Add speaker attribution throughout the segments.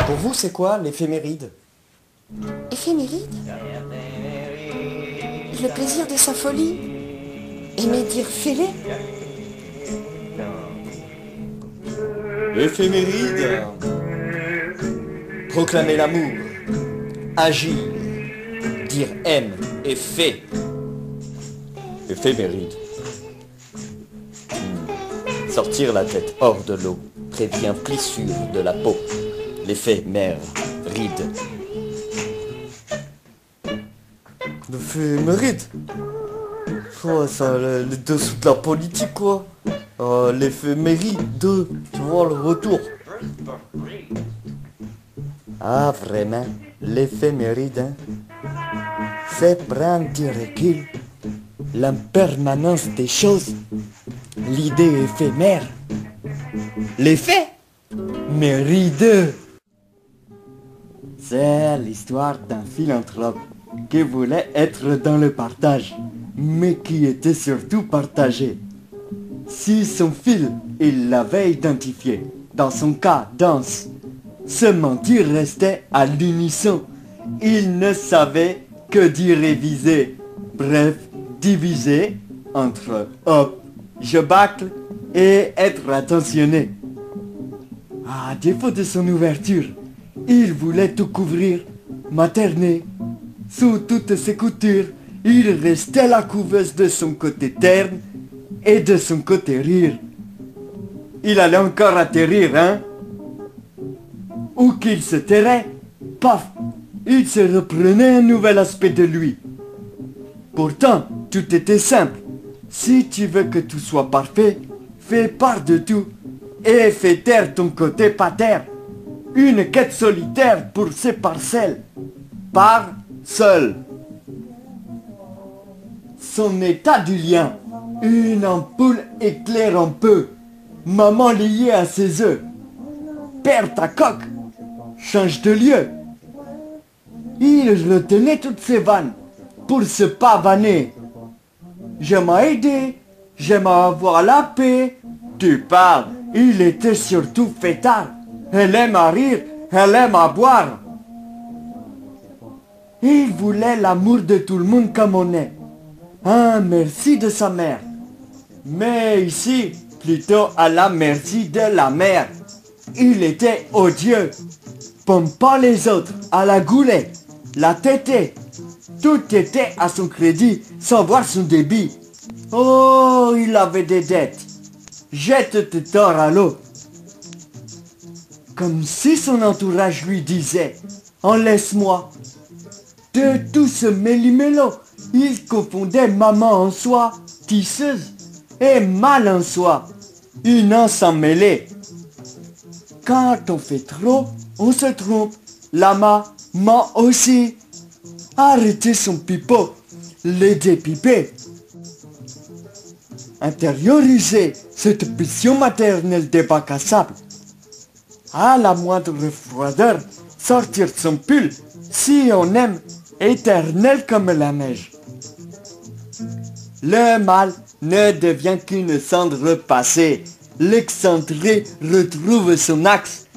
Speaker 1: Pour vous, c'est quoi l'éphéméride?
Speaker 2: Éphéméride? Le plaisir de sa folie? Aimer dire fêlé?
Speaker 1: Éphéméride. Proclamer l'amour. Agir. Dire aime et fait. Éphéméride. Sortir la tête hors de l'eau prévient plissure de la peau. L'éphémère ride. L'éphéméride? Ouais, ça, le dessous de la politique, quoi. L'éphéméride de, tu vois, le retour. Ah, vraiment, l'éphéméride, hein? C'est prendre du recul, l'impermanence des choses, l'idée éphémère, l'effet méride. C'est l'histoire d'un philanthrope qui voulait être dans le partage, mais qui était surtout partagé. Si son fil, il l'avait identifié, dans son cas, danse, ce mentir restait à l'unisson. Il ne savait que dire et viser. Bref, diviser entre hop, je bâcle et être attentionné. À défaut de son ouverture, il voulait tout couvrir, materner. Sous toutes ses coutures, il restait la couveuse de son côté terne et de son côté rire. Il allait encore atterrir, hein? Ou qu'il se tairait, paf, il se reprenait un nouvel aspect de lui. Pourtant, tout était simple. Si tu veux que tout soit parfait, fais part de tout et fais taire ton côté pater. Une quête solitaire pour ses parcelles. Part seul. Son état du lien. Une ampoule éclaire un peu. Maman liée à ses œufs. Perds ta coque. Change de lieu. Il retenait toutes ses vannes pour se pavaner. J'aime à aider, j'aime à avoir la paix. Tu parles, il était surtout fêtard. Elle aime à rire, elle aime à boire. Il voulait l'amour de tout le monde comme on est. Un merci de sa mère. Mais ici, plutôt à la merci de la mère. Il était odieux. Pompant les autres à la goulette, la tétée. Tout était à son crédit sans voir son débit. Oh, il avait des dettes. Jette tes torts à l'eau. Comme si son entourage lui disait « En laisse-moi ». De tout ce méli-mélo, il confondait maman en soi, tisseuse, et mal en soi, une anse emmêlée. Quand on fait trop, on se trompe. Lama ment aussi. Arrêtez son pipeau, les dépiper. Intérioriser cette pulsion maternelle des bacs à sable. À la moindre froideur, sortir son pull, si on aime, éternel comme la neige. Le mal ne devient qu'une cendre passée. L'excentré retrouve son axe.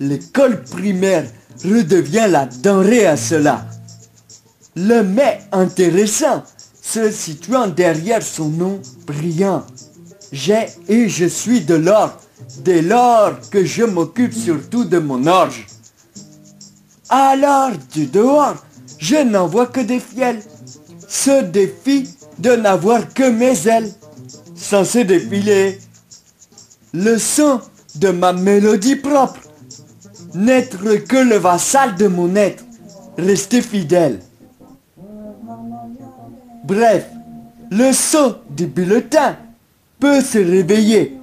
Speaker 1: L'école primaire redevient la denrée à cela. Le mais intéressant, se situant derrière son nom brillant. J'ai et je suis de l'or, dès lors que je m'occupe surtout de mon orge. Alors, du dehors, je n'en vois que des fiels. Ce défi de n'avoir que mes ailes, censé défiler. Le son de ma mélodie propre, n'être que le vassal de mon être, rester fidèle. Bref, le son du bulletin peut se réveiller.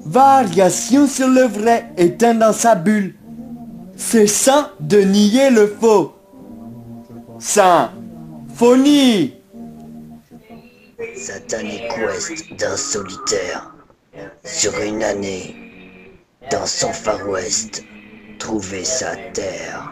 Speaker 1: Variation sur le vrai éteint dans sa bulle, cessant de nier le faux. Symphonie.
Speaker 3: Satanic Quest d'un solitaire, sur une année, dans son Far West, trouver sa terre.